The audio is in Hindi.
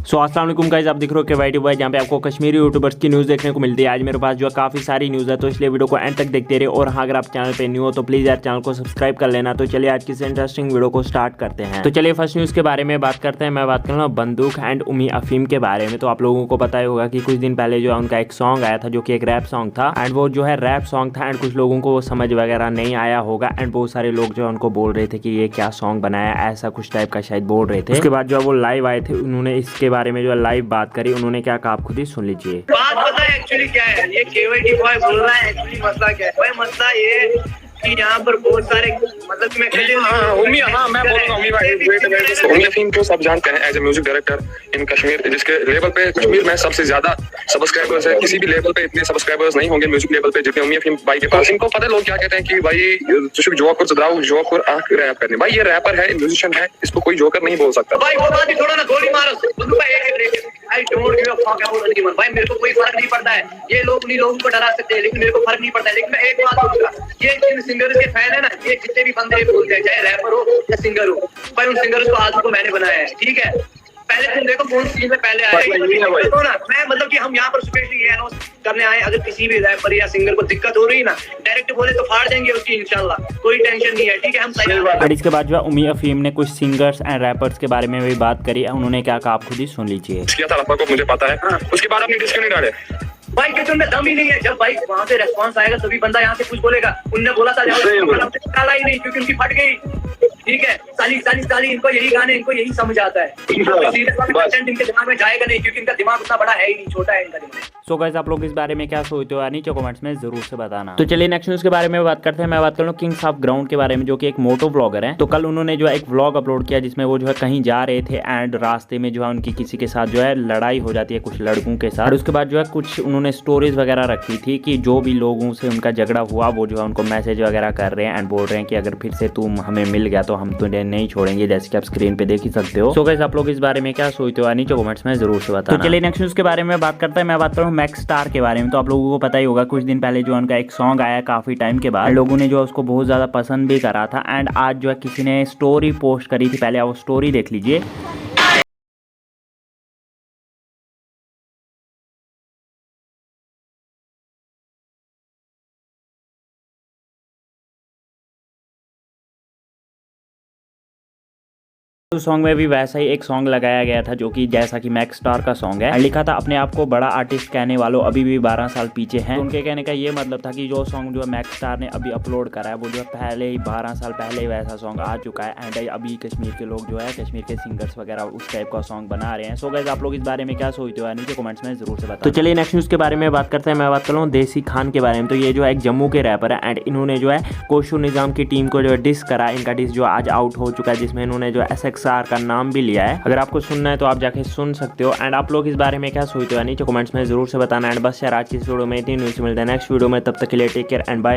सो अस्सलाम वालेकुम गाइस, आप देख रहे हो के वाईटी बॉय, जहाँ पे आपको कश्मीरी यूट्यूबर्स की न्यूज़ देखने को मिलती है। आज मेरे पास जो है काफ़ी सारी न्यूज़ है, तो इसलिए वीडियो को एंड तक देखते रहिए। और हाँ, अगर आप चैनल पे न्यू हो तो प्लीज़ यार चैनल को सब्सक्राइब कर लेना। तो चलिए आज की इस इंटरेस्टिंग वीडियो को स्टार्ट करते हैं। तो चलिए फर्स्ट न्यूज़ के बारे में बात करते हैं। मैं बात कर रहा हूँ बंदूक एंड उम्मी अफीम के बारे में। तो आप लोगों को पता ही होगा कि कुछ दिन पहले जो है उनका एक सॉन्ग आया था, जो कि एक रैप सॉन्ग था। एंड वो जो है रैप सॉन्ग था एंड कुछ लोगों को वो समझ वगैरह नहीं आया होगा। एंड बहुत सारे लोग जो है उनको बोल रहे थे कि ये क्या सॉन्ग बनाया, ऐसा कुछ टाइप का शायद बोल रहे थे। उसके बाद जो है वो लाइव आए थे, उन्होंने इसके बारे में जो है लाइव बात करी। उन्होंने क्या कहा आप खुद ही सुन लीजिए। बात पता है एक्चुअली क्या है, ये केवाईटी बॉय बोल रहा है। एक्चुअली मसला क्या है भाई, मसला ये है कि यहाँ पर बहुत सारे मतलब मैं उम्मी अफीम को सब जानते हैं as a music director in Kashmir, जिसके लेवल पे कश्मीर में सबसे ज्यादा सब्सक्राइबर्स है। किसी भी लेवल पे इतने सब्सक्राइबर्स नहीं होंगे म्यूजिक लेवल पे जितने उम्मी अफीम भाई के पास। इनको पता है लोग क्या कहते हैं कि भाई जोकर सदाऊ जोकर आंख रैप करने। भाई ये रैपर है, म्यूजिशियन है, इसको कोई जोकर नहीं बोल सकता। भाई वो बात ही छोड़ो ना, गोली मारो I don't give a fuck about anyone. भाई मेरे को कोई फर्क नहीं पड़ता है, ये लोग उन्हीं लोगों को डरा सकते हैं, लेकिन मेरे को फर्क नहीं पड़ता है। लेकिन मैं एक बात बोलूंगा, ये जिन सिंगर्स के फैन है ना, ये जितने भी बंदे बोल जाए, चाहे रैपर हो या सिंगर हो, भाई उन सिंगर्स को आज को मैंने बनाया है, ठीक है। पहले तुम देखो कौन सीन में पहले आया तो ना, मैं मतलब कि हम यहाँ पर स्पेशली ये अनाउंस करने आए, अगर किसी भी रैपर या सिंगर को दिक्कत हो रही है ना, डायरेक्ट बोले तो फाड़ देंगे उसकी इंशाल्लाह, कोई टेंशन नहीं है, ठीक है। हम और इसके बाद जो है उम्मी अफीम ने कुछ सिंगर्स एंड रैपर्स के बारे में भी बात करी। उन्होंने क्या कहा आप खुद ही सुन लीजिए। किया था रैपर को मुझे पता है, उसके बाद अपनी डिस्क नहीं डाले भाई, क्योंकि उनमें दम ही नहीं है। जब भाई वहाँ से रेस्पॉन्स आएगा तभी बंदा यहाँ से कुछ बोलेगा। उनने बोला था डाला ही नहीं, क्योंकि उनकी फट गई, ठीक है। साली इनको यही गाने, इनको यही समझ आता है। कंटेंट इनके दिमाग में जाएगा नहीं, क्योंकि इनका दिमाग उतना बड़ा है ही नहीं, छोटा है इनका दिमाग। सो गाइस, आप लोग इस बारे में क्या सोचते हो नीचे कमेंट्स में जरूर से बताना। तो चलिए नेक्स्ट न्यूज़ के बारे में बात करते हैं। मैं बात कर रहा हूँ किंग्स ऑफ ग्राउंड के बारे में, जो कि एक मोटो ब्लॉगर है। तो कल उन्होंने जो है एक व्लॉग अपलोड किया, जिसमें वो जो है कहीं जा रहे थे एंड रास्ते में जो है उनकी किसी के साथ जो है लड़ाई हो जाती है, कुछ लड़कों के साथ। और उसके बाद जो है कुछ उन्होंने स्टोरीज वगैरह रखी थी कि जो भी लोगों से उनका झगड़ा हुआ वो जो है उनको मैसेज वगैरह कर रहे हैं एंड बोल रहे हैं कि अगर फिर से तुम हमें मिल गया तो हम तुम्हें नहीं छोड़ेंगे, जैसे कि आप स्क्रीन पे देख ही सकते हो। सो गाइस, आप लोग इस बारे में क्या सोचते हो नीचे कमेंट्स में जरूर से बताना। तो चलिए नेक्स्ट न्यूज़ के बारे में बात करते हैं। मैं बात कर रहा हूँ मैक्स स्टार के बारे में। तो आप लोगों को पता ही होगा, कुछ दिन पहले जो उनका एक सॉन्ग आया काफी टाइम के बाद, लोगों ने जो उसको बहुत ज्यादा पसंद भी करा था। एंड आज जो है किसी ने स्टोरी पोस्ट करी थी, पहले आप वो स्टोरी देख लीजिए। उस सॉन्ग में भी वैसा ही एक सॉन्ग लगाया गया था, जो कि जैसा कि मैक्स स्टार का सॉन्ग है। लिखा था अपने आप को बड़ा आर्टिस्ट कहने वालों अभी भी 12 साल पीछे हैं। तो उनके कहने का ये मतलब था कि जो सॉन्ग जो है मैक्स स्टार ने अभी अपलोड करा है, वो जो है पहले ही 12 साल पहले ही वैसा सॉन्ग आ चुका है। एंड अभी कश्मीर के लोग जो है, कश्मीर के सिंगर्स वगैरह उस टाइप का सॉन्ग बना रहे हैं। सो गाइस, आप लोग इस बारे में क्या सोचते हो नीचे कमेंट्स में जरूर से बताओ। तो चलिए नेक्स्ट न्यूज़ के बारे में बात करते हैं। मैं बात कर रहा हूँ देसी खान के बारे में। तो ये जो है एक जम्मू के रैपर है एंड इन्होंने जो है कोशुर निज़ाम की टीम को जो है डिस करा। इनका डिस जो आज आउट हो चुका है, जिसमें इन्होंने जो SXR का नाम भी लिया है। अगर आपको सुनना है तो आप जाके सुन सकते हो। एंड आप लोग इस बारे में क्या सोचते हो नीचे कमेंट्स में जरूर से बताना। एंड बस यार आज की इस वीडियो में इतनी न्यूज़ मिलता है नेक्स्ट वीडियो में, तब तक के लिए टेक केयर एंड बाय।